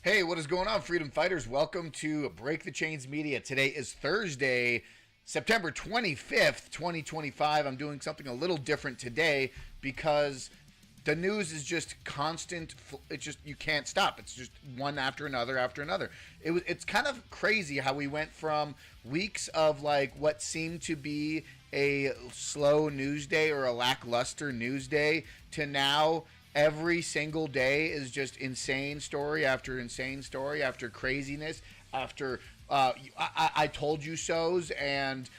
Hey, what is going on, freedom fighters? Welcome to Break the Chains Media. Today is Thursday, September 25th, 2025. I'm doing something a little different today because the news is just constant. It's just, you can't stop. It's just one after another after another. It's kind of crazy how we went from weeks of like what seemed to be a slow news day or a lackluster news day to now every single day is just insane story after craziness after I told you so's and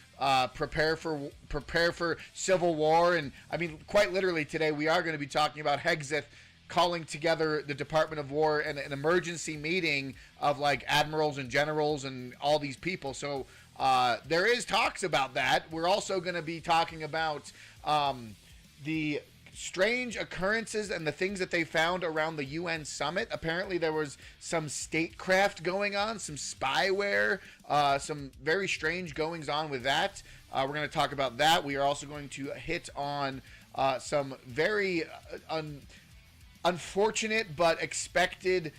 prepare for civil war. And I mean, quite literally today we are going to be talking about Hegseth calling together the Department of War and an emergency meeting of like admirals and generals and all these people. So there is talks about that. We're also going to be talking about the strange occurrences and the things that they found around the UN summit. Apparently there was some statecraft going on, some spyware, some very strange goings on with that. We're going to talk about that. We are also going to hit on some very unfortunate but expected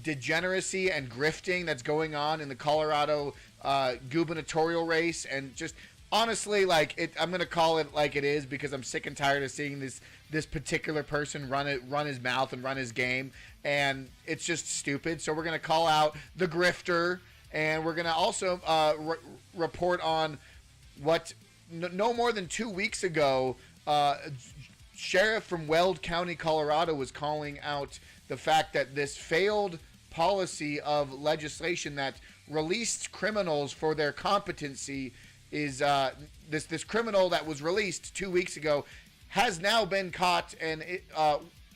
degeneracy and grifting that's going on in the Colorado gubernatorial race, and just honestly, like I'm gonna call it like it is because I'm sick and tired of seeing this particular person run his mouth and run his game, and it's just stupid. So we're gonna call out the grifter, and we're gonna also report on what no more than 2 weeks ago, sheriff from Weld County, Colorado, was calling out the fact that this failed policy of legislation that released criminals for their competency is this criminal that was released 2 weeks ago has now been caught and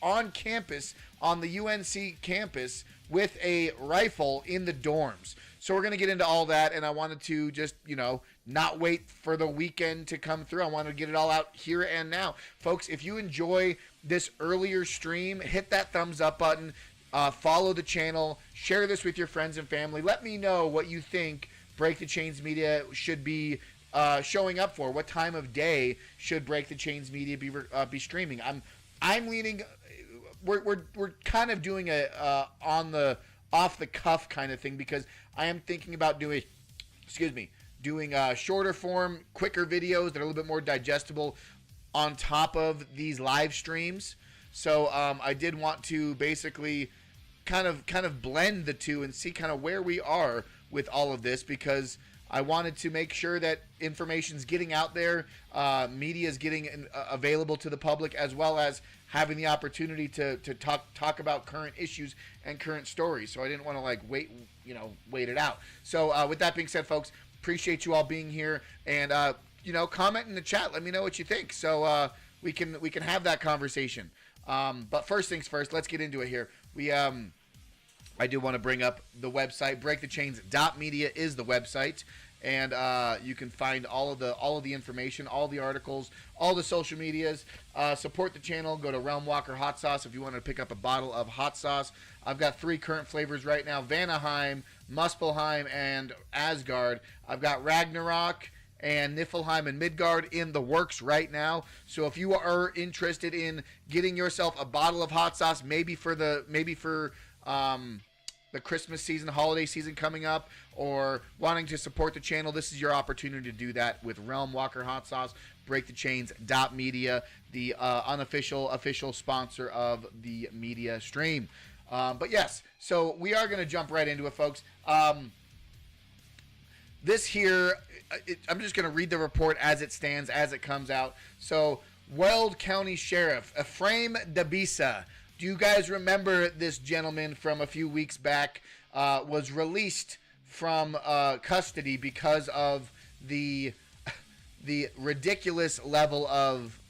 on campus, on the UNC campus, with a rifle in the dorms. So we're going to get into all that, and I wanted to just, not wait for the weekend to come through. I wanted to get it all out here and now. Folks, if you enjoy this earlier stream, hit that thumbs up button, follow the channel, share this with your friends and family. Let me know what you think Break the Chains Media should be showing up for. What time of day should Break the Chains Media be streaming? I'm leaning. We're kind of doing a off the cuff kind of thing because I am thinking about doing shorter form, quicker videos that are a little bit more digestible on top of these live streams. So I did want to basically kind of blend the two and see kind of where we are with all of this, because I wanted to make sure that information's getting out there, media is getting available to the public, as well as having the opportunity to talk about current issues and current stories. So I didn't want to wait it out. So with that being said, folks, appreciate you all being here, and comment in the chat. Let me know what you think, so we can have that conversation. But first things first, let's get into it here. I do want to bring up the website. BreakTheChains.media is the website, and you can find all of the information, all the articles, all the social medias. Support the channel. Go to Realm Walker Hot Sauce if you want to pick up a bottle of hot sauce. I've got 3 current flavors right now: Vanaheim, Muspelheim, and Asgard. I've got Ragnarok and Niflheim and Midgard in the works right now. So if you are interested in getting yourself a bottle of hot sauce, maybe for the Christmas season, holiday season coming up, or wanting to support the channel, this is your opportunity to do that with Realm Walker Hot Sauce. BreakTheChains.media, the official sponsor of the media stream. But yes, so we are going to jump right into it, folks. This here, I'm just going to read the report as it stands, as it comes out. So, Weld County Sheriff Ephraim Dabisa. Do you guys remember this gentleman from a few weeks back? Was released from custody because of the ridiculous level of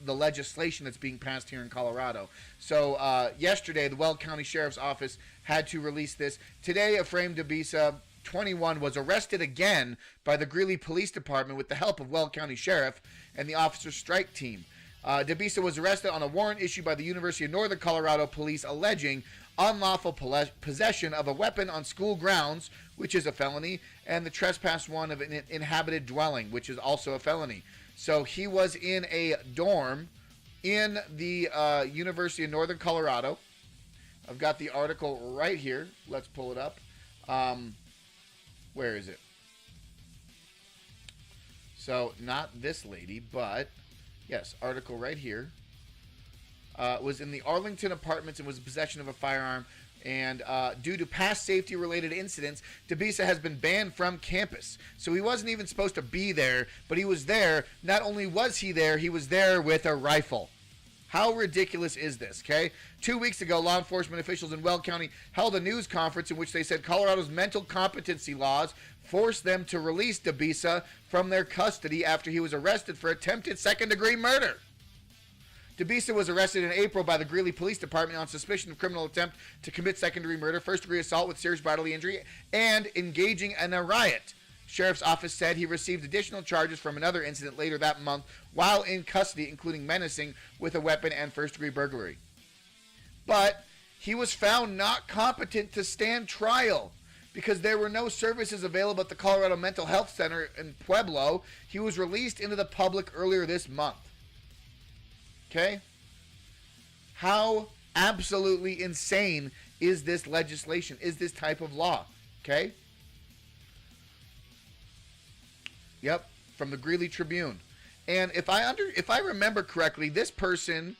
the legislation that's being passed here in Colorado. So yesterday, the Weld County Sheriff's Office had to release this. Today, Ephraim Dabisa, 21, was arrested again by the Greeley Police Department with the help of Weld County Sheriff and the officer strike team. Dabisa was arrested on a warrant issued by the University of Northern Colorado Police alleging unlawful possession of a weapon on school grounds, which is a felony, and the trespass one of an inhabited dwelling, which is also a felony. So he was in a dorm in the University of Northern Colorado. I've got the article right here. Let's pull it up. Where is it? So, not this lady, but, yes, article right here. Was in the Arlington apartments and was in possession of a firearm. And due to past safety-related incidents, DeBisa has been banned from campus. So he wasn't even supposed to be there, but he was there. Not only was he there with a rifle. How ridiculous is this, okay? 2 weeks ago, law enforcement officials in Weld County held a news conference in which they said Colorado's mental competency laws forced them to release DeBisa from their custody after he was arrested for attempted second-degree murder. DeBisa was arrested in April by the Greeley Police Department on suspicion of criminal attempt to commit second-degree murder, first-degree assault with serious bodily injury, and engaging in a riot. Sheriff's office said he received additional charges from another incident later that month while in custody, including menacing with a weapon and first-degree burglary. But he was found not competent to stand trial because there were no services available at the Colorado Mental Health Center in Pueblo. He was released into the public earlier this month. Okay? How absolutely insane is this legislation, is this type of law? Okay? Yep, from the Greeley Tribune. And if I remember correctly, this person,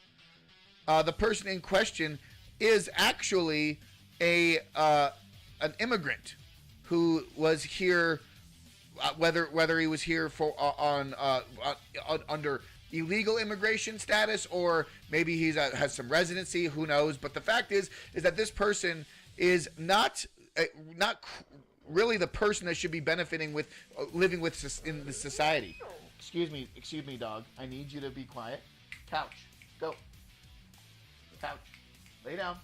the person in question, is actually an immigrant who was here, whether he was here for under illegal immigration status or maybe he has some residency. Who knows? But the fact is that this person is not really the person that should be benefiting with living with in the society. Excuse me, dog. I need you to be quiet. Couch, go. Couch, lay down.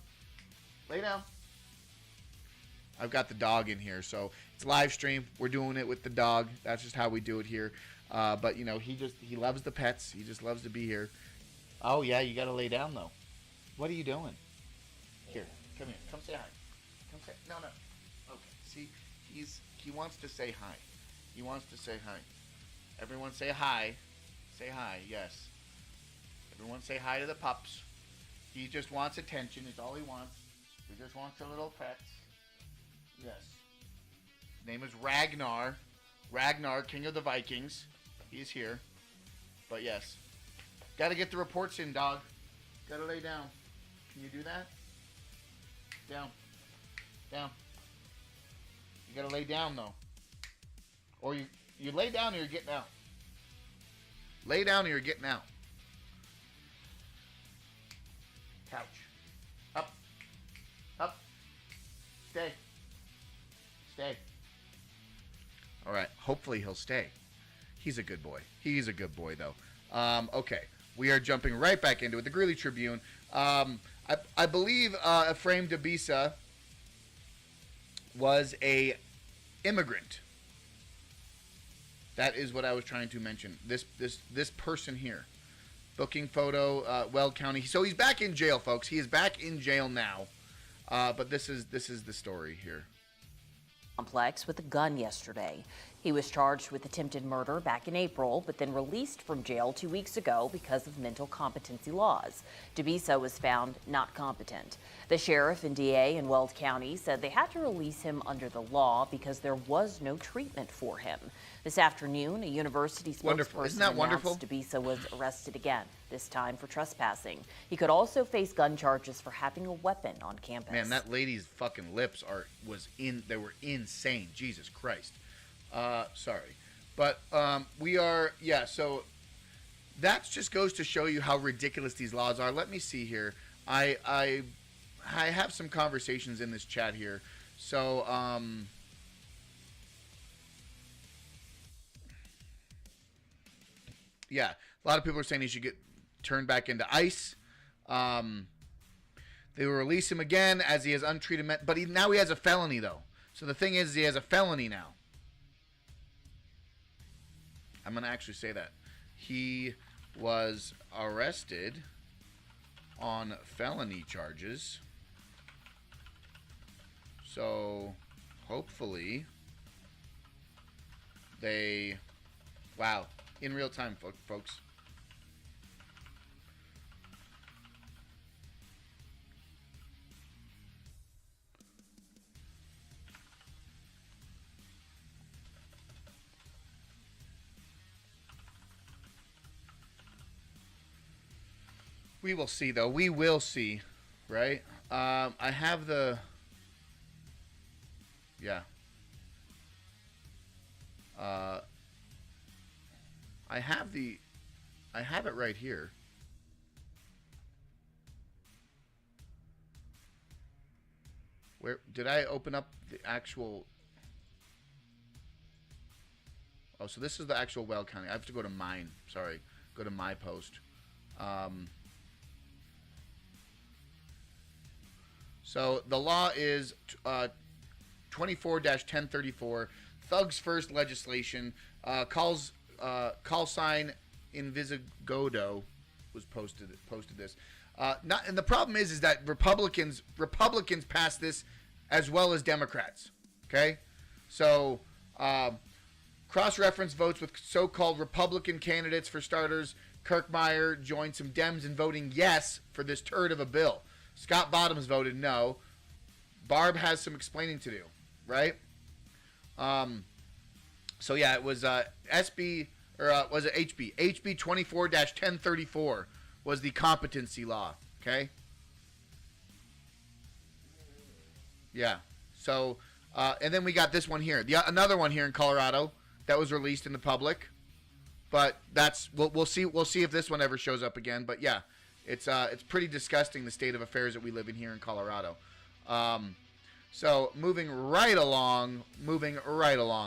I've got the dog in here, so it's live stream. We're doing it with the dog. That's just how we do it here. But you know, he loves the pets. He just loves to be here. Oh yeah, you got to lay down though. What are you doing? Here, come here. Come say hi. Come say no. Okay. See. He wants to say hi. He wants to say hi. Everyone say hi. Say hi, yes. Everyone say hi to the pups. He just wants attention. It's all he wants. He just wants a little pets. Yes. His name is Ragnar. Ragnar, King of the Vikings. He's here. But yes. Gotta get the reports in, dog. Gotta lay down. Can you do that? Down. You gotta lay down though. Or you lay down or you're getting out. Lay down or you're getting out. Couch. Up. Stay. Alright, hopefully he'll stay. He's a good boy. He's a good boy though. Okay. We are jumping right back into it. The Greeley Tribune. I believe Ephraim DeBisa was a immigrant. That is what I was trying to mention. This person here. Booking photo, Weld County. So he's back in jail, folks. He is back in jail now. But this is the story here. Complex with a gun yesterday. He was charged with attempted murder back in April, but then released from jail 2 weeks ago because of mental competency laws. DeBisa was found not competent. The sheriff and DA in Weld County said they had to release him under the law because there was no treatment for him. This afternoon, a university spokesperson Isn't that wonderful? announced DeBisa was arrested again, this time for trespassing. He could also face gun charges for having a weapon on campus. Man, that lady's fucking lips they were insane. Jesus Christ. Sorry. But so that just goes to show you how ridiculous these laws are. Let me see here. I have some conversations in this chat here. So yeah, a lot of people are saying he should get turned back into ICE. They will release him again as he has untreated but now he has a felony though. So the thing is, he has a felony now. I'm going to actually say that. He was arrested on felony charges. So hopefully wow, in real time, folks. We will see, though. We will see, right? I have the... Yeah. I have it right here. Where did I open up the actual... Oh, so this is the actual Weld County. I have to go to mine. Sorry. Go to my post. So the law is 24-1034. Thugs First legislation. Call sign Invisigodo was posted this. And the problem is that Republicans passed this as well as Democrats. Okay, so cross-reference votes with so-called Republican candidates for starters. Kirkmeyer joined some Dems in voting yes for this turd of a bill. Scott Bottoms voted no. Barb has some explaining to do, right? So yeah, it was SB or was it HB? HB 24-1034 was the competency law. Okay. Yeah. So and then we got this one here, another one here in Colorado that was released in the public, but that's we'll see if this one ever shows up again. But yeah, it's pretty disgusting, the state of affairs that we live in here in Colorado. So moving right along,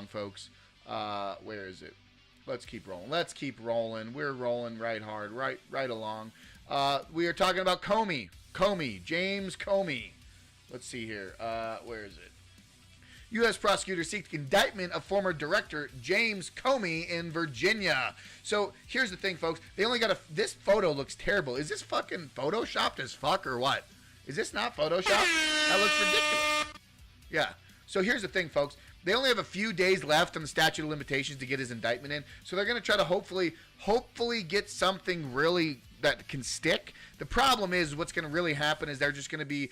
folks. Where is it? Let's keep rolling. We're rolling right hard, right along. We are talking about Comey, James Comey. Let's see here. Where is it? U.S. prosecutor seeks indictment of former director James Comey in Virginia. So here's the thing, folks. They only got this photo looks terrible. Is this fucking photoshopped as fuck or what? Is this not photoshopped? That looks ridiculous. Yeah. So here's the thing, folks. They only have a few days left on the statute of limitations to get his indictment in. So they're going to try to hopefully get something really that can stick. The problem is what's going to really happen is it's just going to be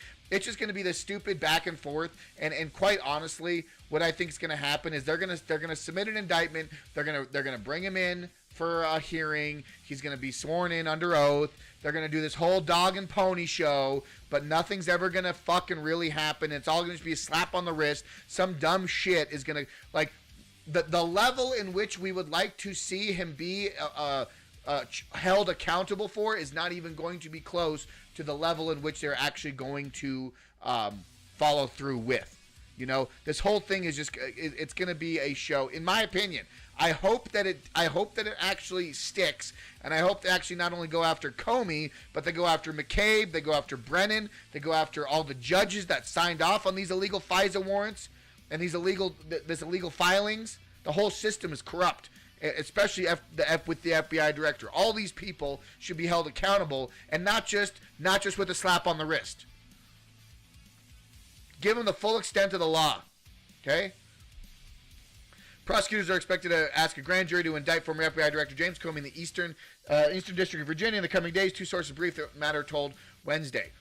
this stupid back and forth. And quite honestly, what I think is going to happen is they're going to submit an indictment. They're going to bring him in for a hearing. He's going to be sworn in under oath. They're going to do this whole dog and pony show, but nothing's ever going to fucking really happen. It's all going to be a slap on the wrist. Some dumb shit is going to, like, the level in which we would like to see him be held accountable for is not even going to be close to the level in which they're actually going to follow through with. You know, this whole thing is just, it's going to be a show, in my opinion. I hope that it actually sticks, and I hope they actually not only go after Comey, but they go after McCabe, they go after Brennan, they go after all the judges that signed off on these illegal FISA warrants and these illegal filings. The whole system is corrupt, especially with the FBI director. All these people should be held accountable, and not just with a slap on the wrist. Give them the full extent of the law, okay? Prosecutors are expected to ask a grand jury to indict former FBI Director James Comey in the Eastern District of Virginia in the coming days. Two sources briefed the matter told Wednesday.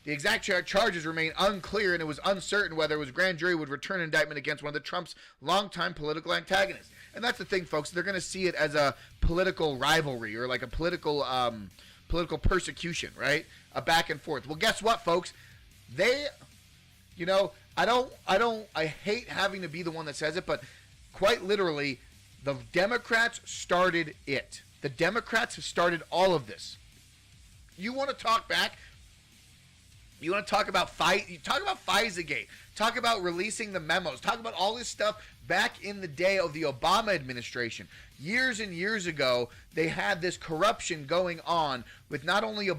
The exact charges remain unclear, and it was uncertain whether a grand jury would return an indictment against one of Trump's longtime political antagonists. And that's the thing, folks. They're going to see it as a political rivalry or like a political persecution, right? A back and forth. Well, guess what, folks? I hate having to be the one that says it, but quite literally, the Democrats started it. The Democrats have started all of this. You want to talk back? You want to talk about FISAgate. Talk about releasing the memos. Talk about all this stuff back in the day of the Obama administration. Years and years ago, they had this corruption going on with not only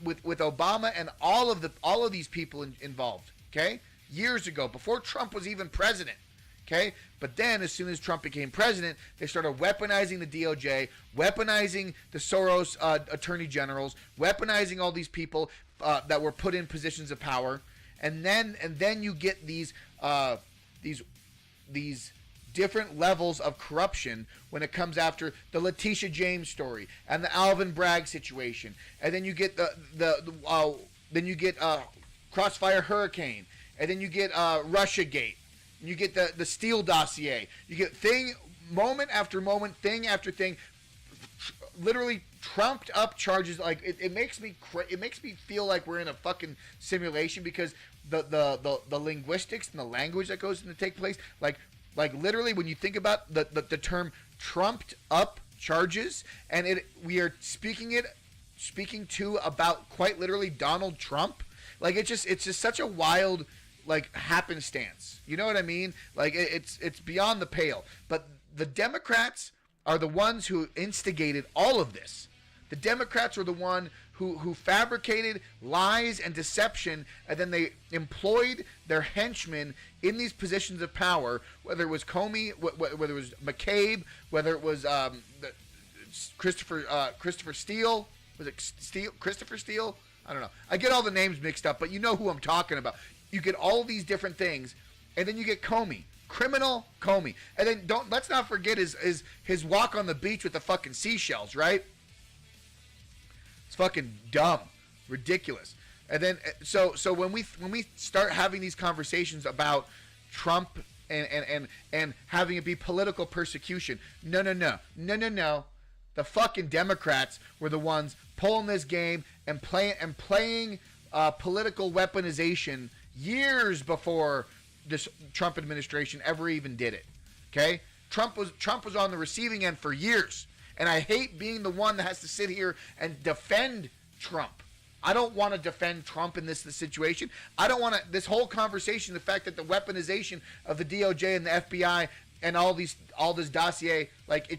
with Obama and all of these people involved. Okay, years ago, before Trump was even president. Okay, but then as soon as Trump became president, they started weaponizing the DOJ, weaponizing the Soros attorney generals, weaponizing all these people that were put in positions of power, and then you get these different levels of corruption when it comes after the Letitia James story and the Alvin Bragg situation, and then you get Crossfire Hurricane, and then you get Russiagate. You get the Steele dossier. You get moment after moment, thing after thing, literally trumped up charges. Like it makes me feel like we're in a fucking simulation, because the linguistics and the language that goes into take place, like literally when you think about the term trumped up charges, and we are speaking to about quite literally Donald Trump. Like it's just such a wild like happenstance. You know what I mean? Like it's beyond the pale. But the Democrats are the ones who instigated all of this. The Democrats were the one who fabricated lies and deception, and then they employed their henchmen in these positions of power, whether it was Comey, whether it was McCabe, whether it was Christopher Steele. Was it Christopher Steele? I don't know. I get all the names mixed up, but you know who I'm talking about. You get all these different things, and then you get Comey. Criminal Comey. And then let's not forget his walk on the beach with the fucking seashells, right? It's fucking dumb. Ridiculous. And then so when we start having these conversations about Trump and having it be political persecution, no. The fucking Democrats were the ones pulling this game and playing political weaponization years before this Trump administration ever even did it. Okay? Trump was on the receiving end for years. And I hate being the one that has to sit here and defend Trump. I don't want to defend Trump in this situation. I don't want to, this whole conversation, the fact that the weaponization of the DOJ and the FBI and all this dossier, like I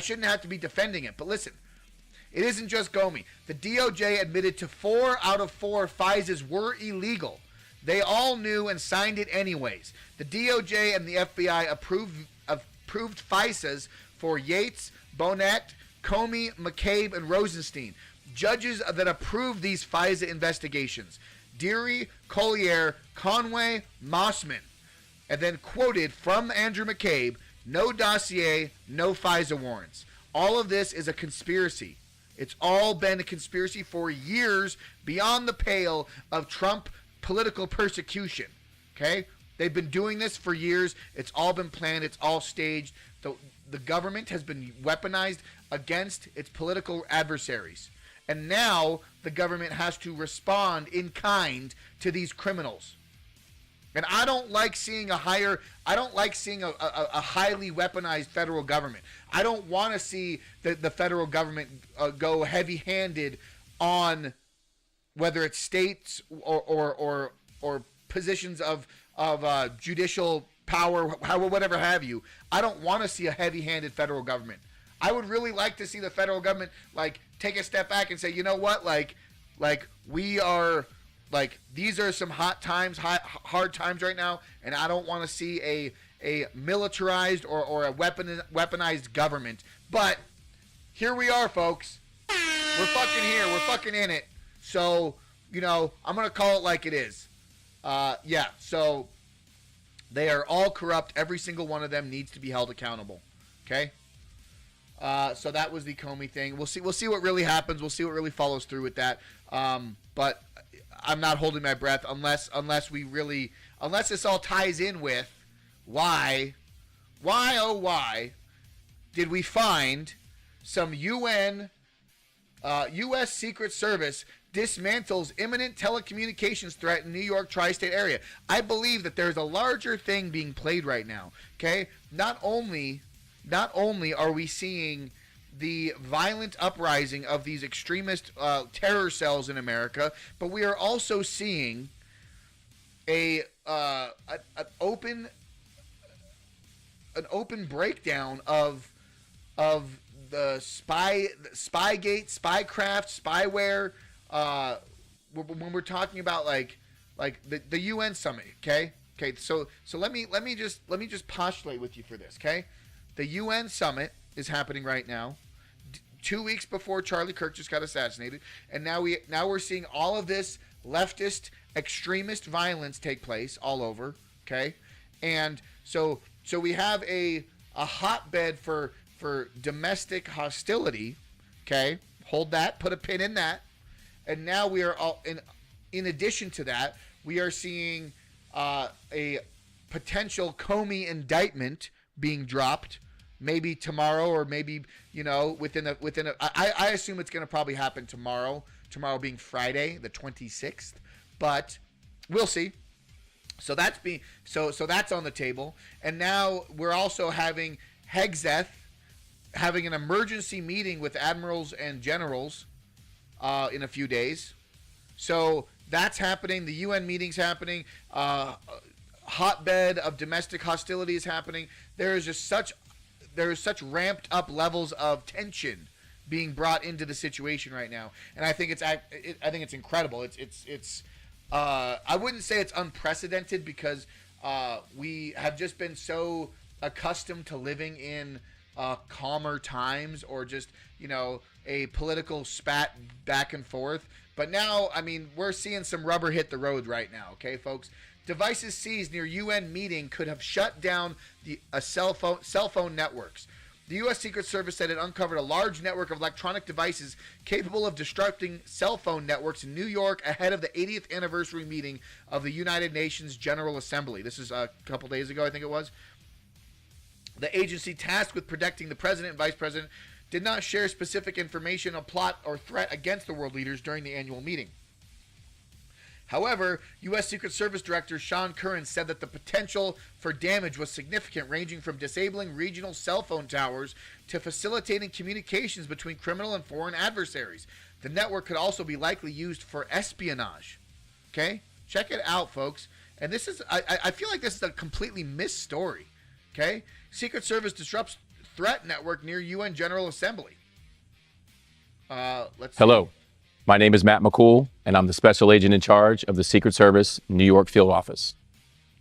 shouldn't have to be defending it. But listen, it isn't just Comey. The DOJ admitted to 4 out of 4 FISAs were illegal. They all knew and signed it anyways. The DOJ and the FBI approved FISAs for Yates, Bonnet, Comey, McCabe, and Rosenstein. Judges that approved these FISA investigations: Deary, Collier, Conway, Mossman. And then quoted from Andrew McCabe, no dossier, no FISA warrants. All of this is a conspiracy. It's all been a conspiracy for years, beyond the pale of Trump political persecution. Okay? They've been doing this for years. It's all been planned. It's all staged. The government has been weaponized against its political adversaries. And now the government has to respond in kind to these criminals. And I don't like seeing a highly weaponized federal government. I don't want to see the federal government go heavy-handed on whether it's states or positions of judicial power, whatever have you. I don't want to see a heavy-handed federal government. I would really like to see the federal government like take a step back and say, you know what, like we are. Like, these are some hard times right now, and I don't want to see a militarized or a weaponized government. But here we are, folks. We're fucking here. We're fucking in it. So, you know, I'm going to call it like it is. Yeah, so they are all corrupt. Every single one of them needs to be held accountable. Okay? So that was the Comey thing. We'll see what really happens. We'll see what really follows through with that. But I'm not holding my breath unless this all ties in with why did we find some U.S. Secret Service dismantles imminent telecommunications threat in New York tri-state area. I believe that there's a larger thing being played right now. Okay, not only are we seeing the violent uprising of these extremist terror cells in America, but we are also seeing an open breakdown of the Spygate, spycraft, spyware. When we're talking about like the UN summit, okay. So let me just postulate with you for this, okay. The UN summit is happening right now, 2 weeks before Charlie Kirk just got assassinated, and now we're seeing all of this leftist extremist violence take place all over, okay? And so we have a hotbed for domestic hostility, okay? Hold that, put a pin in that. And now we are all in addition to that, we are seeing a potential Comey indictment being dropped maybe tomorrow, or maybe, I assume it's going to probably happen tomorrow being Friday the 26th, but we'll see. So that's that's on the table. And now we're also having Hegseth having an emergency meeting with admirals and generals in a few days. So that's happening. The UN meeting's happening. Hotbed of domestic hostility is happening. There is such ramped up levels of tension being brought into the situation right now, and I think it's incredible. I wouldn't say it's unprecedented, because we have just been so accustomed to living in calmer times, or just a political spat back and forth. But now, I mean, we're seeing some rubber hit the road right now. Okay, folks. Devices seized near UN meeting could have shut down cell phone networks. The U.S. Secret Service said it uncovered a large network of electronic devices capable of disrupting cell phone networks in New York ahead of the 80th anniversary meeting of the United Nations General Assembly. This is a couple days ago, I think it was. The agency tasked with protecting the president and vice president did not share specific information on plot or threat against the world leaders during the annual meeting. However, U.S. Secret Service Director Sean Curran said that the potential for damage was significant, ranging from disabling regional cell phone towers to facilitating communications between criminal and foreign adversaries. The network could also be likely used for espionage. Okay? Check it out, folks. And this is, I feel like this is a completely missed story. Okay? Secret Service disrupts threat network near UN General Assembly. Hello. My name is Matt McCool, and I'm the special agent in charge of the Secret Service New York field office.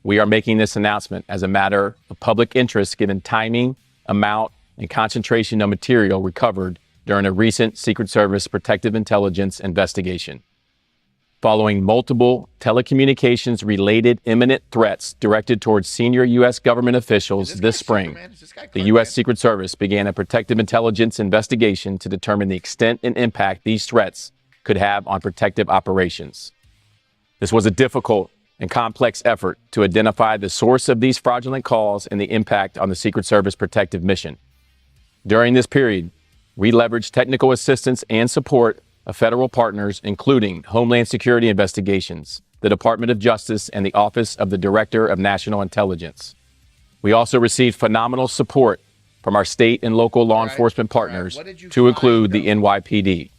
We are making this announcement as a matter of public interest, given timing, amount, and concentration of material recovered during a recent Secret Service protective intelligence investigation. Following multiple telecommunications-related imminent threats directed towards senior U.S. government officials this spring, the U.S. Secret Service began a protective intelligence investigation to determine the extent and impact these threats could have on protective operations. This was a difficult and complex effort to identify the source of these fraudulent calls and the impact on the Secret Service protective mission. During this period, we leveraged technical assistance and support of federal partners, including Homeland Security Investigations, the Department of Justice, and the Office of the Director of National Intelligence. We also received phenomenal support from our state and local law enforcement partners, to include the NYPD.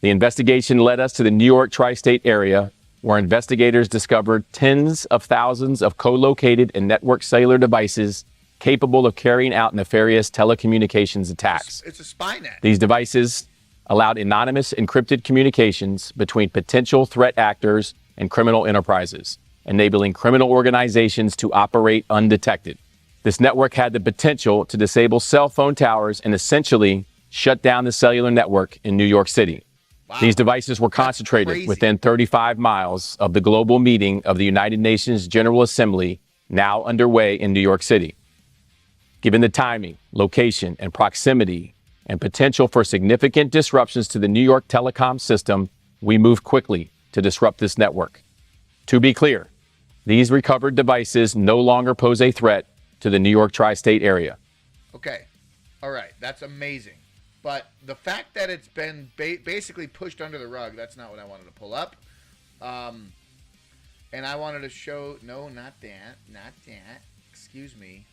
The investigation led us to the New York tri-state area, where investigators discovered tens of thousands of co-located and networked cellular devices capable of carrying out nefarious telecommunications attacks. It's a spy net. These devices allowed anonymous encrypted communications between potential threat actors and criminal enterprises, enabling criminal organizations to operate undetected. This network had the potential to disable cell phone towers and essentially shut down the cellular network in New York City. Wow. These devices were concentrated within 35 miles of the global meeting of the United Nations General Assembly, now underway in New York City. Given the timing, location, and proximity, and potential for significant disruptions to the New York telecom system, we moved quickly to disrupt this network. To be clear, these recovered devices no longer pose a threat to the New York tri-state area. Okay. All right. That's amazing. But the fact that it's been basically pushed under the rug, that's not what I wanted to pull up. And I wanted to show, no, not that. Excuse me.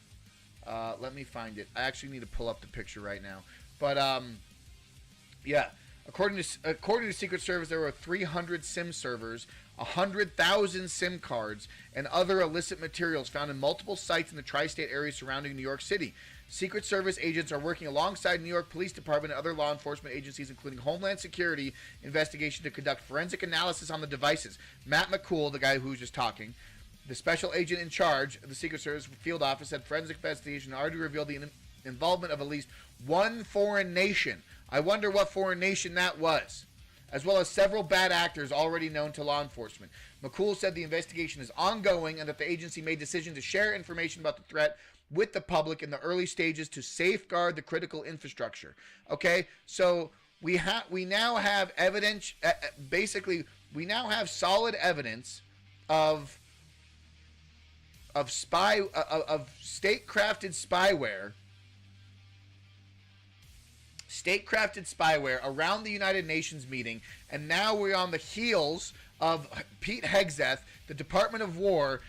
Let me find it. I actually need to pull up the picture right now. But, yeah, according to Secret Service, there were 300 SIM servers, 100,000 SIM cards, and other illicit materials found in multiple sites in the tri-state area surrounding New York City. Secret Service agents are working alongside New York Police Department and other law enforcement agencies, including Homeland Security investigation, to conduct forensic analysis on the devices. Matt McCool, the guy who was just talking, the special agent in charge of the Secret Service field office, said forensic investigation already revealed the involvement of at least one foreign nation. I wonder what foreign nation that was, as well as several bad actors already known to law enforcement. McCool said the investigation is ongoing and that the agency made decision to share information about the threat with the public in the early stages to safeguard the critical infrastructure. Okay, so we now have evidence. Basically, we now have solid evidence of state-crafted spyware state-crafted spyware around the United Nations meeting, and now we're on the heels of Pete Hegseth, the Department of War,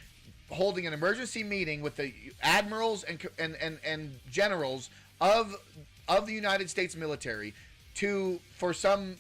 holding an emergency meeting with the admirals and generals of the United States military for some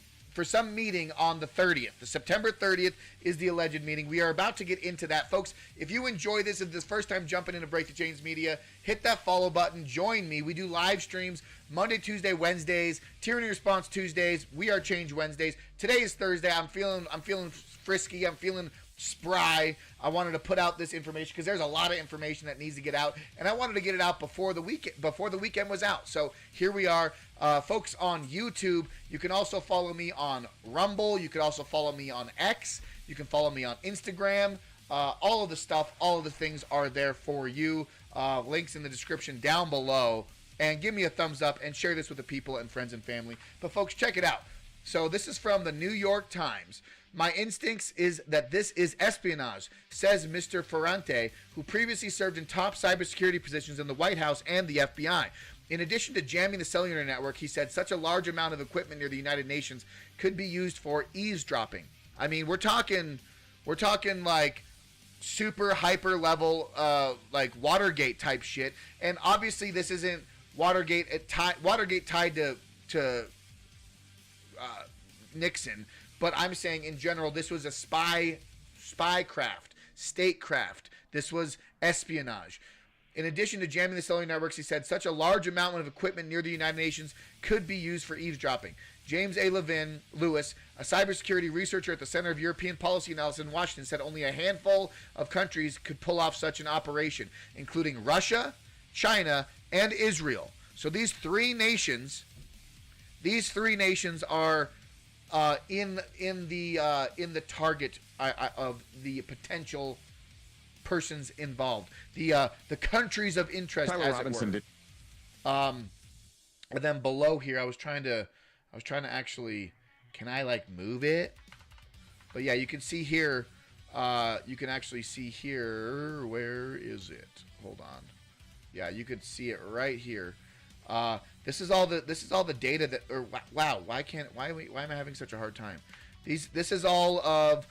meeting on the 30th. The September 30th is the alleged meeting. We are about to get into that. Folks, if you enjoy this, if this is the first time jumping into Break the Chains Media, hit that follow button. Join me. We do live streams Monday, Tuesday, Wednesdays, Tyranny Response Tuesdays. We are Change Wednesdays. Today is Thursday. I'm feeling frisky. I'm feeling spry. I wanted to put out this information because there's a lot of information that needs to get out, and I wanted to get it out before the weekend was out. So here we are, folks on YouTube. You can also follow me on Rumble. You can also follow me on X. You can follow me on Instagram. All of the stuff, all of the things are there for you. Links in the description down below. And give me a thumbs up and share this with the people and friends and family. But folks, check it out. So this is from the New York Times. My instincts is that this is espionage, says Mr. Ferrante, who previously served in top cybersecurity positions in the White House and the FBI. In addition to jamming the cellular network, he said such a large amount of equipment near the United Nations could be used for eavesdropping. I mean, we're talking like super hyper level, like Watergate type shit. And obviously, this isn't Watergate tied to Nixon. But I'm saying in general, this was a spycraft, statecraft. This was espionage. In addition to jamming the cellular networks, he said such a large amount of equipment near the United Nations could be used for eavesdropping. James A. Lewis, a cybersecurity researcher at the Center of European Policy Analysis in Washington, said only a handful of countries could pull off such an operation, including Russia, China, and Israel. So these three nations are in the target of the potential persons involved, the countries of interest, Tyler as Robinson it were. And then below here, I was trying to actually, can I like move it? But yeah, you can see here. You can actually see here. Where is it? Hold on. Yeah, you could see it right here. This is all the data that. Or wow, why am I having such a hard time? This is all of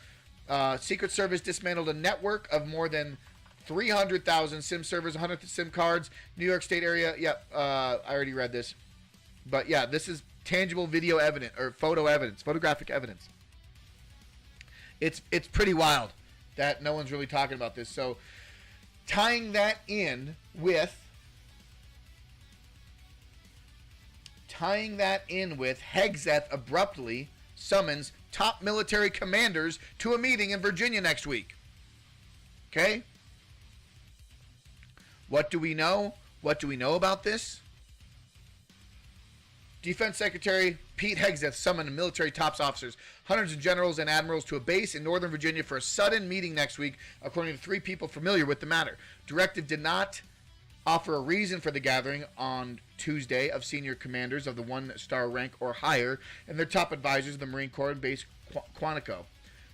Secret Service dismantled a network of more than 300,000 SIM servers, 100 SIM cards, New York State area. Yep, I already read this, but yeah, this is tangible video evidence or photographic evidence. It's pretty wild that no one's really talking about this. So tying that in with Hegseth abruptly summons top military commanders to a meeting in Virginia next week. Okay? What do we know? What do we know about this? Defense Secretary Pete Hegseth summoned military top officers, hundreds of generals and admirals to a base in Northern Virginia for a sudden meeting next week, according to three people familiar with the matter. Directive did not offer a reason for the gathering on Tuesday of senior commanders of the one-star rank or higher and their top advisors of the Marine Corps and base Quantico.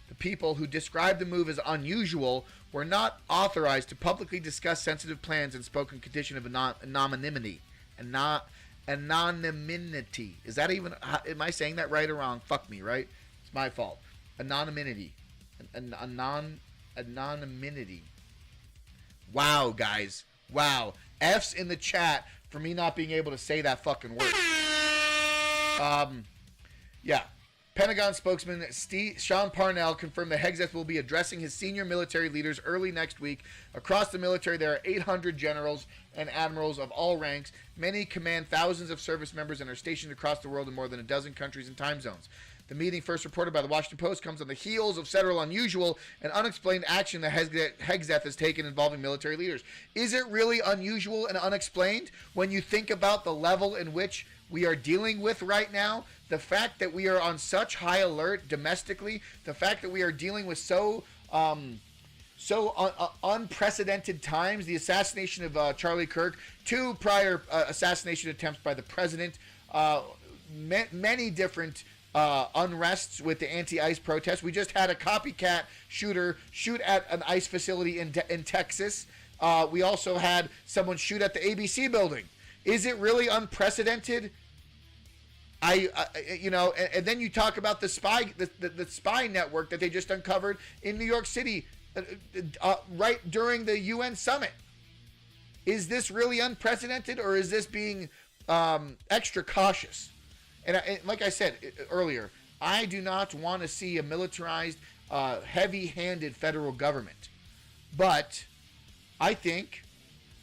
The people who described the move as unusual were not authorized to publicly discuss sensitive plans and spoke in condition of anonymity. Anonymity. Is that even, am I saying that right or wrong? Fuck me, right? It's my fault. Anonymity. Anonymity. Wow, guys. Wow. F's in the chat for me not being able to say that fucking word. Yeah. Pentagon spokesman Sean Parnell confirmed that Hegseth will be addressing his senior military leaders early next week. Across the military, there are 800 generals and admirals of all ranks. Many command thousands of service members and are stationed across the world in more than a dozen countries and time zones. The meeting, first reported by the Washington Post, comes on the heels of several unusual and unexplained action that Hegseth has taken involving military leaders. Is it really unusual and unexplained when you think about the level in which we are dealing with right now? The fact that we are on such high alert domestically, the fact that we are dealing with so unprecedented times, the assassination of Charlie Kirk, two prior assassination attempts by the president, many different unrests with the anti-ICE protests. We just had a copycat shooter shoot at an ICE facility in Texas. We also had someone shoot at the ABC building. Is it really unprecedented? and then you talk about the spy network that they just uncovered in New York City, right during the UN summit. Is this really unprecedented, or is this being extra cautious? And like I said earlier, I do not want to see a militarized, heavy-handed federal government. But I think,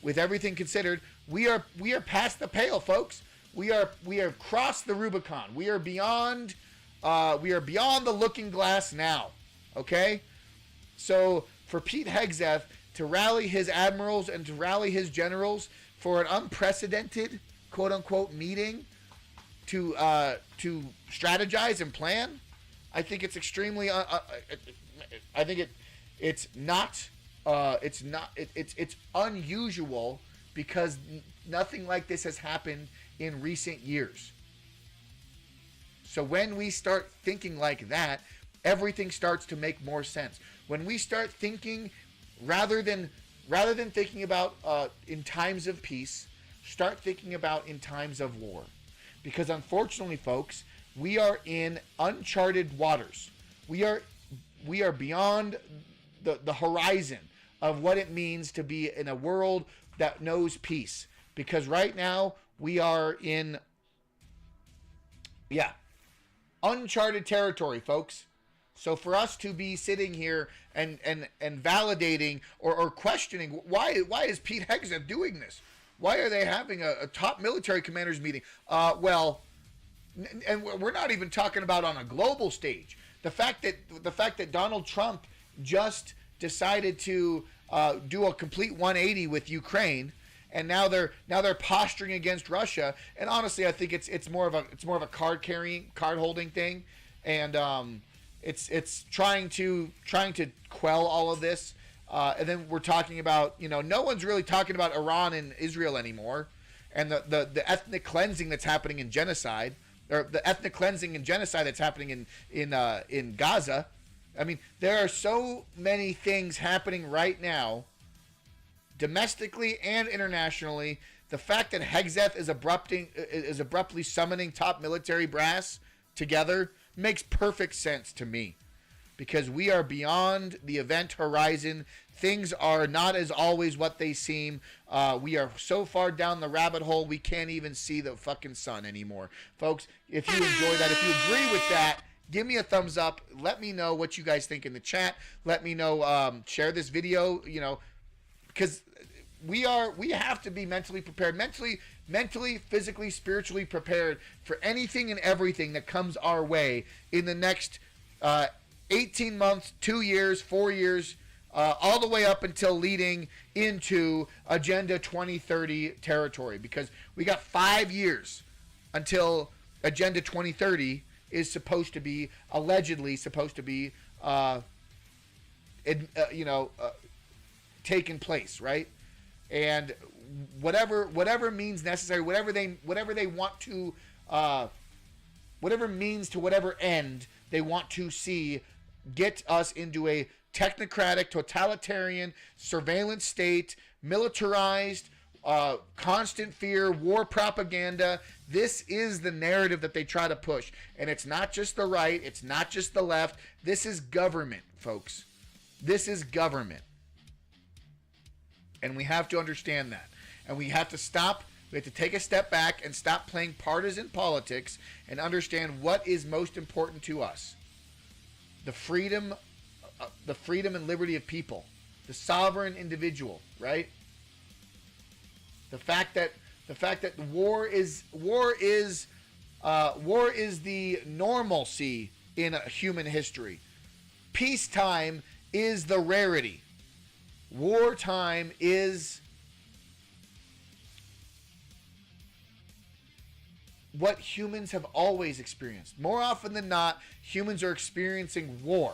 with everything considered, we are past the pale, folks. We have crossed the Rubicon. We are beyond the looking glass now. Okay? So for Pete Hegseth to rally his admirals and to rally his generals for an unprecedented quote unquote meeting to strategize and plan, I think it's extremely I think it's unusual, because nothing like this has happened in recent years. So when we start thinking like that, everything starts to make more sense. When we start thinking, rather than thinking about in times of peace, start thinking about in times of war. Because unfortunately, folks, we are in uncharted waters. We are beyond the horizon of what it means to be in a world that knows peace. Because right now we are in uncharted territory, folks. So for us to be sitting here and validating or questioning, why is Pete Hegseth doing this? Why are they having a top military commanders meeting? And we're not even talking about on a global stage. The fact that Donald Trump just decided to do a complete 180 with Ukraine, and now they're posturing against Russia. And honestly, I think it's more of a card holding thing, and it's trying to quell all of this. And then we're talking about, no one's really talking about Iran and Israel anymore, and the ethnic cleansing that's happening in genocide, or the ethnic cleansing and genocide that's happening in Gaza. I mean, there are so many things happening right now, domestically and internationally. The fact that Hegseth is abruptly summoning top military brass together makes perfect sense to me, because we are beyond the event horizon. Things are not as always what they seem. We are so far down the rabbit hole, we can't even see the fucking sun anymore. Folks, if you enjoy that, if you agree with that, give me a thumbs up. Let me know what you guys think in the chat. Let me know, share this video, because we have to be mentally prepared, mentally, physically, spiritually prepared for anything and everything that comes our way in the next 18 months, 2 years, 4 years, all the way up until leading into Agenda 2030 territory, because we got 5 years until Agenda 2030 is allegedly supposed to be taking place, right? And whatever means necessary, whatever means to whatever end they want to see get us into a technocratic, totalitarian, surveillance state, militarized, constant fear, war propaganda. This is the narrative that they try to push. And it's not just the right, it's not just the left. This is government, folks. This is government. And we have to understand that. And we have to take a step back and stop playing partisan politics and understand what is most important to us. The freedom and liberty of people, the sovereign individual, right? The fact that war is the normalcy in human history. Peacetime is the rarity. Wartime is what humans have always experienced. More often than not, humans are experiencing war.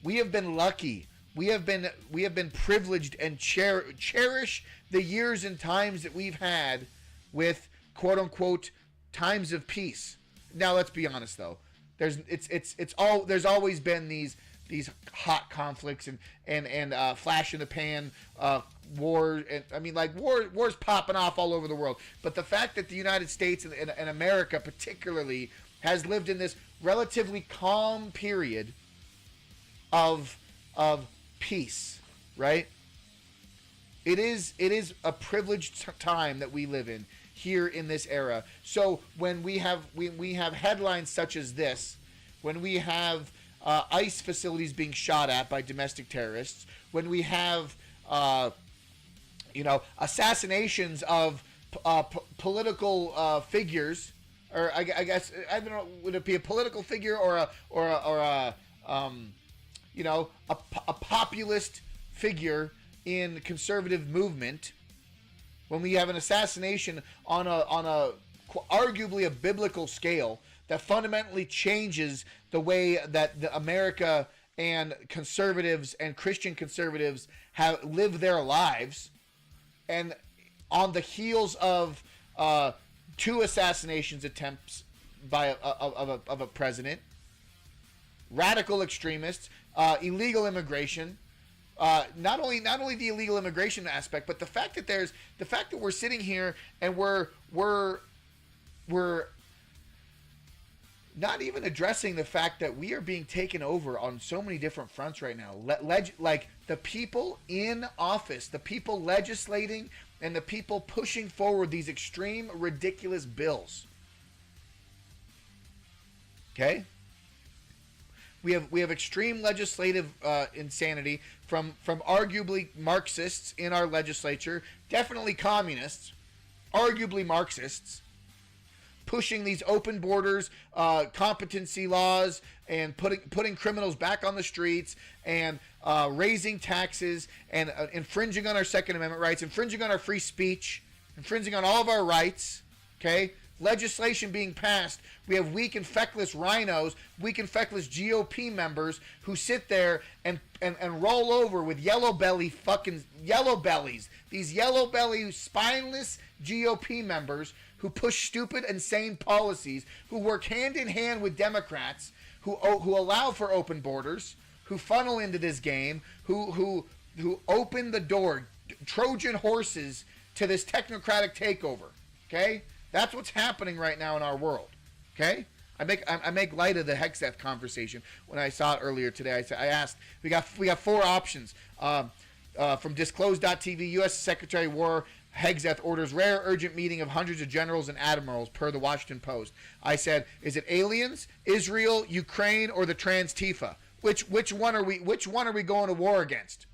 We have been lucky. We have been privileged and cherish the years and times that we've had with quote unquote times of peace. Now let's be honest though. There's always been these these hot conflicts and flash in the pan war. And I mean, like wars popping off all over the world. But the fact that the United States and America particularly has lived in this relatively calm period of peace, right? It is a privileged time that we live in here in this era. So when we have headlines such as this, when we have ICE facilities being shot at by domestic terrorists, when we have assassinations of political figures, or I guess I don't know, would it be a political figure or a populist figure in conservative movement, when we have an assassination on a arguably a biblical scale that fundamentally changes the way that the America and conservatives and Christian conservatives have lived their lives, and on the heels of 2 assassinations attempts by a president, radical extremists, illegal immigration. Not only the illegal immigration aspect, but the fact that we're sitting here and we're not even addressing the fact that we are being taken over on so many different fronts right now. Like the people in office, the people legislating, and the people pushing forward these extreme, ridiculous bills. Okay? We have extreme legislative insanity from arguably Marxists in our legislature, definitely communists, arguably Marxists, pushing these open borders, competency laws, and putting criminals back on the streets, and raising taxes, and infringing on our Second Amendment rights, infringing on our free speech, infringing on all of our rights. Okay? Legislation being passed. We have weak and feckless rhinos, weak and feckless GOP members who sit there and roll over with yellow bellies. These yellow belly, spineless GOP members who push stupid, insane policies, who work hand in hand with Democrats, who allow for open borders, who funnel into this game, who open the door, Trojan horses to this technocratic takeover. Okay? That's what's happening right now in our world. Okay? I make light of the Hegseth conversation when I saw it earlier today. I asked, we got 4 options. From Disclosed.tv, U.S. Secretary of War Hegseth orders rare urgent meeting of hundreds of generals and admirals, per the Washington Post. I said, is it aliens, Israel, Ukraine, or the Trans-Tifa? Which one are we going to war against?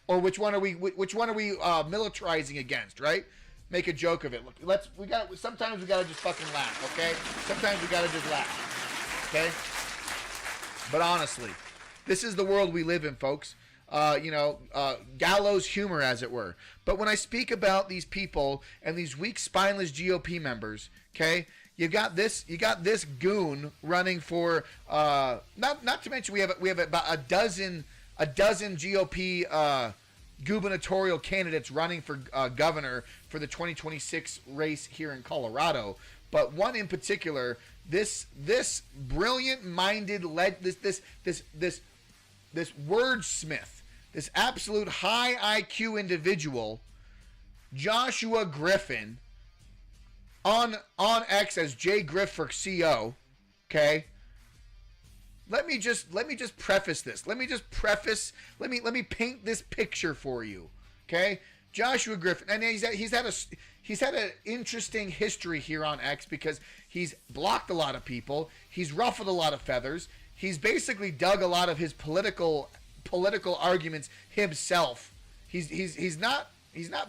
Or which one are we militarizing against, right? Make a joke of it. Look, sometimes we gotta just fucking laugh, okay? Sometimes we gotta just laugh, okay? But honestly, this is the world we live in, folks. Gallows humor, as it were. But when I speak about these people and these weak, spineless GOP members, okay, you got this goon running for not to mention we have about a dozen GOP gubernatorial candidates running for governor for the 2026 race here in Colorado. But one in particular, this brilliant-minded this wordsmith, this absolute high IQ individual, Joshua Griffin, on X as J Griff for CO. Okay. Let me just preface this. Let me paint this picture for you. Okay? Joshua Griffin, and he's had an interesting history here on X because he's blocked a lot of people, he's ruffled a lot of feathers, he's basically dug a lot of his political arguments himself. He's not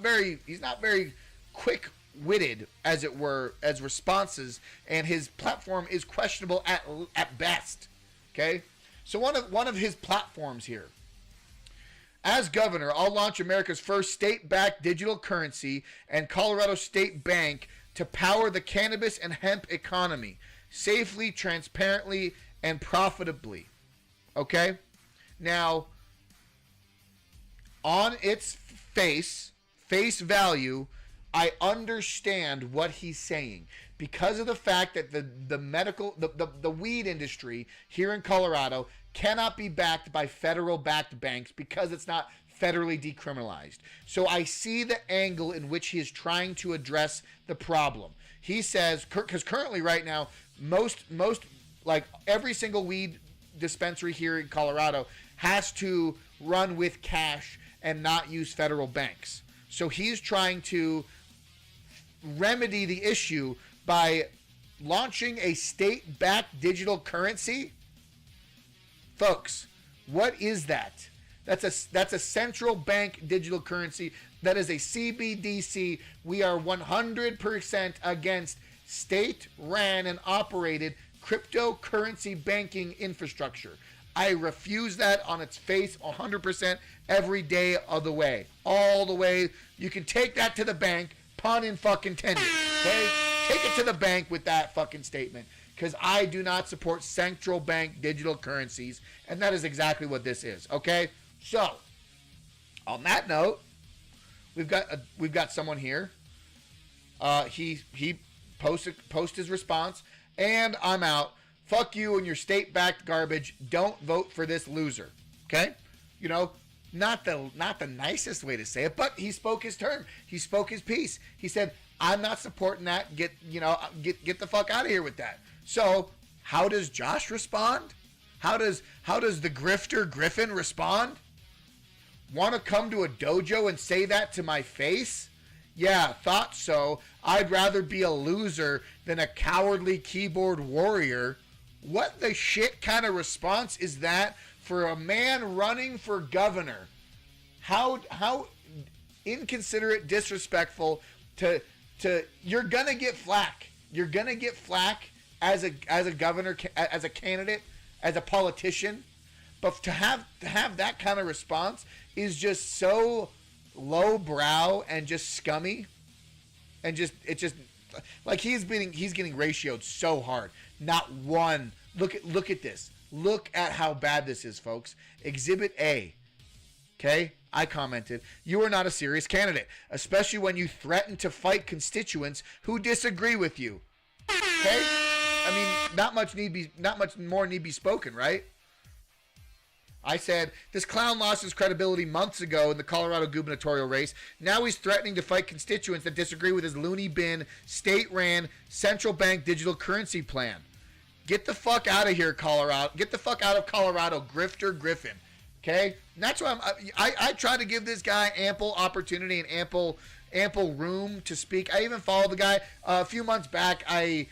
very quick-witted, as it were, as responses, and his platform is questionable at best. Okay, so one of his platforms here. As governor, I'll launch America's first state-backed digital currency and Colorado State Bank to power the cannabis and hemp economy safely, transparently, and profitably. Okay? Now, on its face value, I understand what he's saying because of the fact that the weed industry here in Colorado cannot be backed by federal backed banks because it's not federally decriminalized. So I see the angle in which he is trying to address the problem. He says, because currently right now, most like every single weed dispensary here in Colorado has to run with cash and not use federal banks. So he's trying to remedy the issue by launching a state-backed digital currency. Folks, what is that? That's a central bank digital currency. That is a CBDC. We are 100% against state-ran and operated cryptocurrency banking infrastructure. I refuse that on its face 100% every day of the way. All the way. You can take that to the bank, pun in fucking intended. Okay? Take it to the bank with that fucking statement. Because I do not support central bank digital currencies. And that is exactly what this is. Okay? So, on that note, we've got someone here. He posted his response, and I'm out. Fuck you and your state-backed garbage. Don't vote for this loser. Okay? You know, not the nicest way to say it, but he spoke his turn. He spoke his piece. He said, "I'm not supporting that. Get the fuck out of here with that." So, how does Josh respond? How does the grifter Griffin respond? Want to come to a dojo and say that to my face? Yeah, thought so. I'd rather be a loser than a cowardly keyboard warrior. What the shit kind of response is that for a man running for governor? How inconsiderate, disrespectful to you're gonna get flack. You're gonna get flack as a governor, as a candidate, as a politician. But to have that kind of response is just so lowbrow and just scummy, and it's just like he's getting ratioed so hard. Not one. Look at this. Look at how bad this is, folks. Exhibit A. Okay, I commented, "You are not a serious candidate, especially when you threaten to fight constituents who disagree with you." Okay, I mean, not much more need be spoken, right? I said, this clown lost his credibility months ago in the Colorado gubernatorial race. Now he's threatening to fight constituents that disagree with his loony bin, state-ran, central bank digital currency plan. Get the fuck out of here, Colorado. Get the fuck out of Colorado, Grifter Griffin. Okay? And that's why I try to give this guy ample opportunity and ample room to speak. I even followed the guy a few months back. I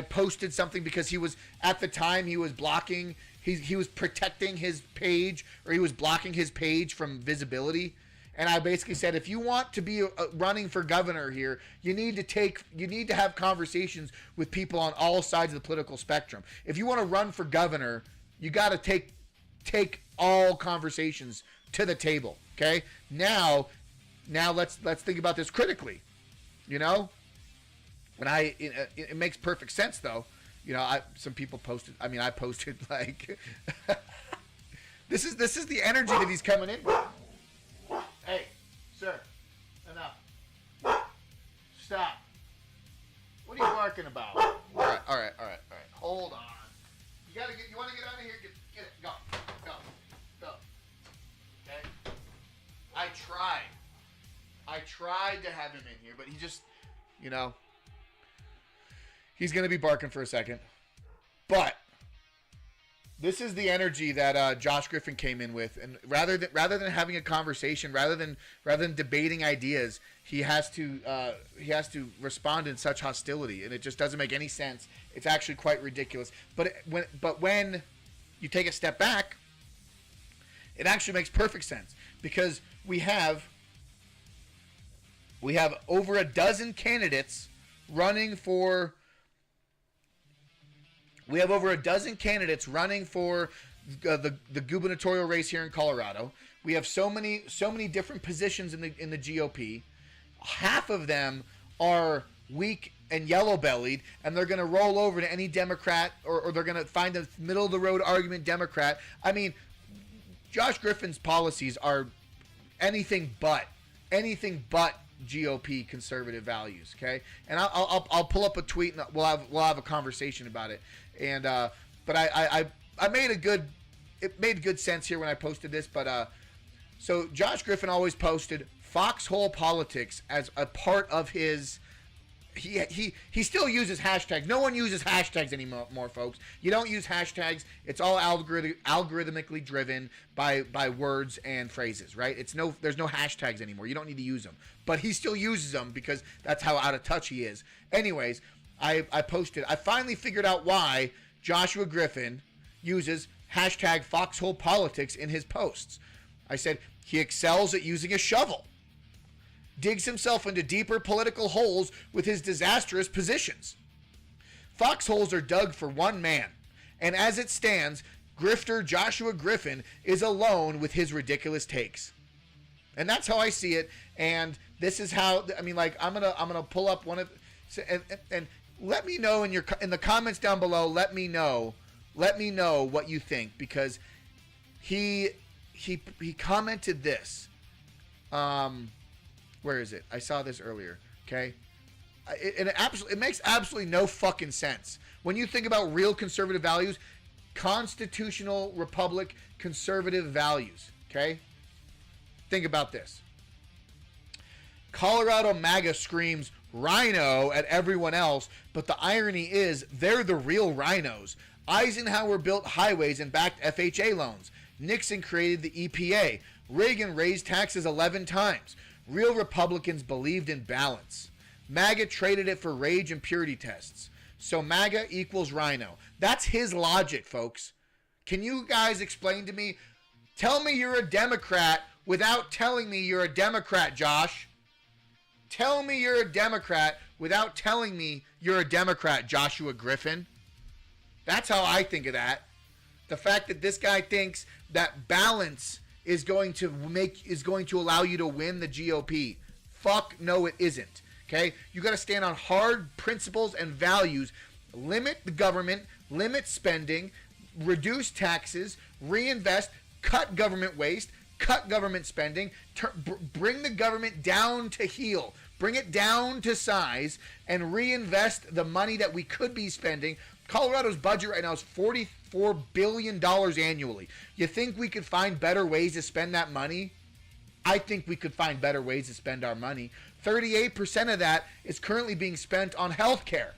posted something because he was, at the time, he was blocking. He was protecting his page, or he was blocking his page from visibility. And I basically said, if you want to be running for governor here, you need to have conversations with people on all sides of the political spectrum. If you want to run for governor, you got to take all conversations to the table. Okay? Now let's think about this critically. You know, it makes perfect sense though. You know, some people posted. I mean, I posted like, this is the energy that he's coming in with. Hey, sir, enough. Stop. What are you barking about? All right. Hold on. You want to get out of here? Get it. Go. Okay. I tried to have him in here, but he just, you know. He's going to be barking for a second. But this is the energy that Josh Griffin came in with, and rather than having a conversation, rather than debating ideas, he has to respond in such hostility, and it just doesn't make any sense. It's actually quite ridiculous. But when you take a step back, it actually makes perfect sense, because we have over a dozen candidates running for. We have over a dozen candidates running for the gubernatorial race here in Colorado. We have so many different positions in the GOP. Half of them are weak and yellow-bellied, and they're going to roll over to any Democrat, or they're going to find a middle-of-the-road argument Democrat. I mean, Josh Griffin's policies are anything but GOP conservative values. Okay, and I'll pull up a tweet and we'll have a conversation about it. And but I made it made good sense here when I posted this. But so Josh Griffin always posted foxhole politics as a part of his. He still uses hashtags. No one uses hashtags anymore, folks. You don't use hashtags. It's all algorithmically driven by words and phrases, right? There's no hashtags anymore. You don't need to use them. But he still uses them because that's how out of touch he is. Anyways, I posted. I finally figured out why Joshua Griffin uses hashtag foxhole politics in his posts. I said he excels at using a shovel. Digs himself into deeper political holes with his disastrous positions. Foxholes are dug for one man, and as it stands, grifter Joshua Griffin is alone with his ridiculous takes. And that's how I see it, and this is how, I mean, like, I'm gonna pull up one of, and let me know in the comments down below, let me know what you think, because he commented this, where is it? I saw this earlier. Okay, it makes absolutely no fucking sense when you think about real conservative values, constitutional republic conservative values. Okay, think about this. Colorado MAGA screams rhino at everyone else, but the irony is they're the real rhinos. Eisenhower built highways and backed FHA loans. Nixon created the EPA. Reagan raised taxes 11 times. Real Republicans believed in balance. MAGA traded it for rage and purity tests. So MAGA equals rhino. That's his logic, folks. Can you guys explain to me? Tell me you're a Democrat without telling me you're a Democrat, Josh. Tell me you're a Democrat without telling me you're a Democrat, Joshua Griffin. That's how I think of that. The fact that this guy thinks that balance is going to allow you to win the GOP. Fuck no, it isn't. Okay? You got to stand on hard principles and values. Limit the government, limit spending, reduce taxes, reinvest, cut government waste, cut government spending, bring the government down to heel, bring it down to size, and reinvest the money that we could be spending. Colorado's budget right now is $44 billion annually. You think we could find better ways to spend that money? I think we could find better ways to spend our money. 38% of that is currently being spent on health care,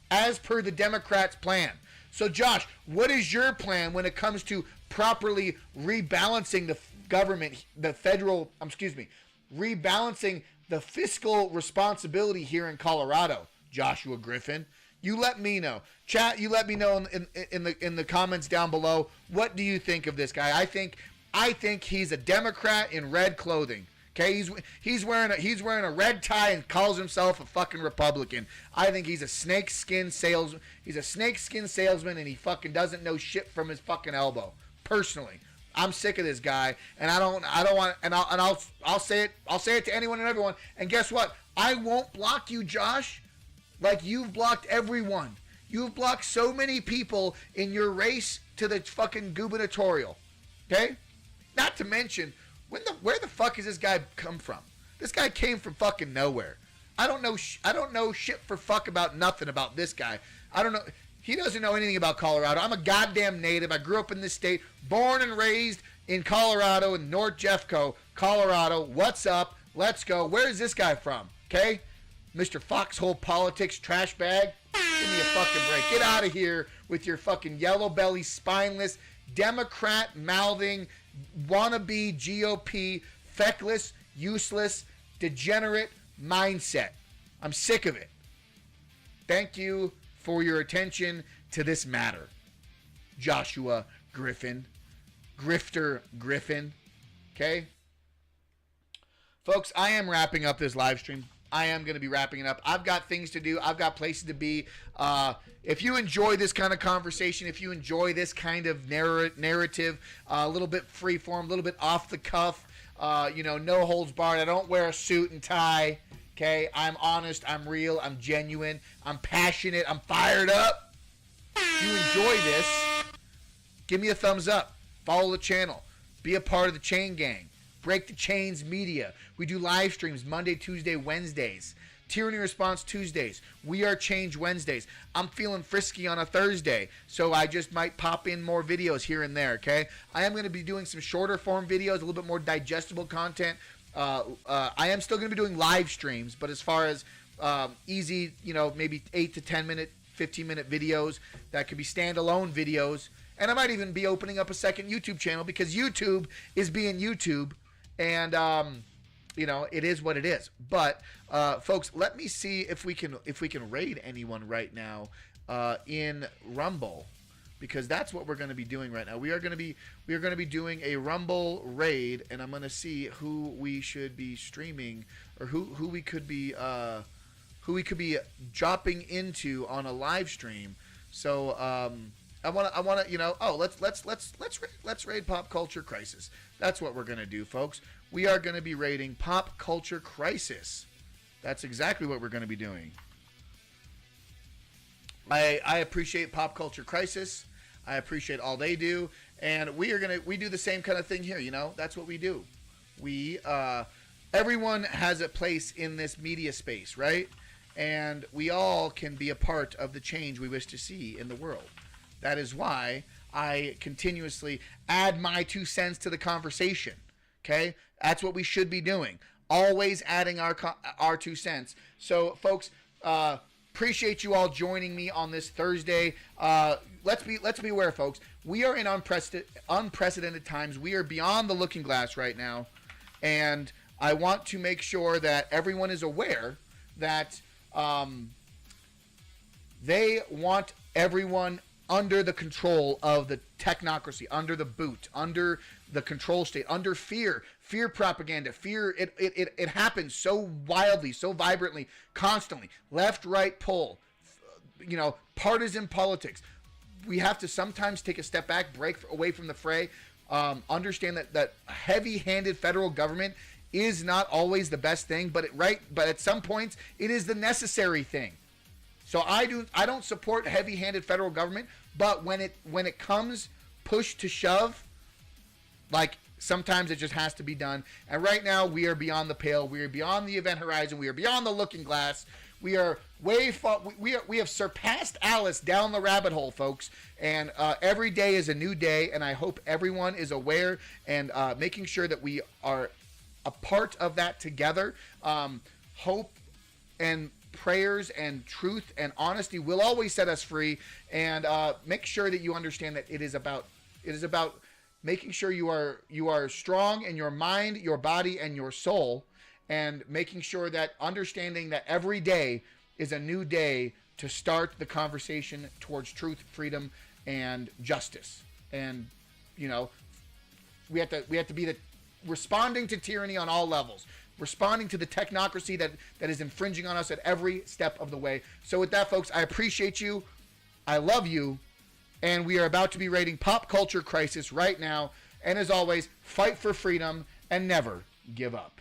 as per the Democrats' plan. So, Josh, what is your plan when it comes to properly rebalancing the government, rebalancing the fiscal responsibility here in Colorado, Joshua Griffin? You let me know. Chat, you let me know in the comments down below. What do you think of this guy? I think he's a Democrat in red clothing. Okay, he's wearing a red tie and calls himself a fucking Republican. I think he's a snakeskin salesman. He's a snakeskin salesman, and he fucking doesn't know shit from his fucking elbow. Personally, I'm sick of this guy, and I don't want. And I'll say it. I'll say it to anyone and everyone. And guess what? I won't block you, Josh. Like you've blocked everyone. You've blocked so many people in your race to the fucking gubernatorial. Okay? Not to mention, where the fuck has this guy come from? This guy came from fucking nowhere. I don't know shit for fuck about nothing about this guy. I don't know. He doesn't know anything about Colorado. I'm a goddamn native. I grew up in this state, born and raised in Colorado, in North Jeffco, Colorado. What's up? Let's go. Where is this guy from? Okay? Mr. Foxhole Politics trash bag. Give me a fucking break. Get out of here with your fucking yellow belly, spineless, Democrat mouthing, wannabe GOP, feckless, useless, degenerate mindset. I'm sick of it. Thank you for your attention to this matter. Joshua Griffin. Grifter Griffin. Okay? Folks, I am wrapping up this live stream. I am going to be wrapping it up. I've got things to do. I've got places to be. If you enjoy this kind of conversation, if you enjoy this kind of narrative, a little bit freeform, a little bit off the cuff, no holds barred. I don't wear a suit and tie. Okay, I'm honest. I'm real. I'm genuine. I'm passionate. I'm fired up. If you enjoy this, give me a thumbs up. Follow the channel. Be a part of the chain gang. Break the Chains Media. We do live streams Monday, Tuesday, Wednesdays. Tyranny Response Tuesdays. We Are Change Wednesdays. I'm feeling frisky on a Thursday, so I just might pop in more videos here and there, okay? I am going to be doing some shorter form videos, a little bit more digestible content. I am still going to be doing live streams, but as far as easy, maybe 8 to 10 minute, 15-minute videos that could be standalone videos. And I might even be opening up a second YouTube channel because YouTube is being YouTube, and it is what it is. But folks, let me see if we can raid anyone right now in Rumble, because that's what we're going to be doing right now. We are going to be doing a Rumble raid, and I'm going to see who we should be streaming, or who we could be dropping into on a live stream. So I want to let's raid Pop Culture Crisis. That's what we're going to do, folks. We are going to be raiding Pop Culture Crisis. That's exactly what we're going to be doing. I appreciate Pop Culture Crisis. I appreciate all they do, and we do the same kind of thing here. That's what we do. We everyone has a place in this media space, right? And we all can be a part of the change we wish to see in the world. That is why I continuously add my 2 cents to the conversation. Okay, that's what we should be doing. Always adding our 2 cents. So, folks, appreciate you all joining me on this Thursday. Let's be aware, folks. We are in unprecedented times. We are beyond the looking glass right now, and I want to make sure that everyone is aware that they want everyone under the control of the technocracy, under the boot, under the control state, under fear propaganda, fear. It happens so wildly, so vibrantly, constantly. Left, right, pull, partisan politics. We have to sometimes take a step back, break away from the fray, understand that heavy-handed federal government is not always the best thing, but at some points it is the necessary thing. So I don't support heavy-handed federal government, but when it comes push to shove, like sometimes it just has to be done. And right now we are beyond the pale. We are beyond the event horizon. We are beyond the looking glass. We are way far. We have surpassed Alice down the rabbit hole, folks. And every day is a new day. And I hope everyone is aware and making sure that we are a part of that together. Hope and prayers and truth and honesty will always set us free, and make sure that you understand that it is about making sure you are strong in your mind, your body, and your soul, and making sure that understanding that every day is a new day to start the conversation towards truth, freedom, and justice. And we have to be responding to tyranny on all levels, responding to the technocracy that is infringing on us at every step of the way. So with that, folks, I appreciate you. I love you. And we are about to be raiding Pop Culture Crisis right now. And as always, fight for freedom and never give up.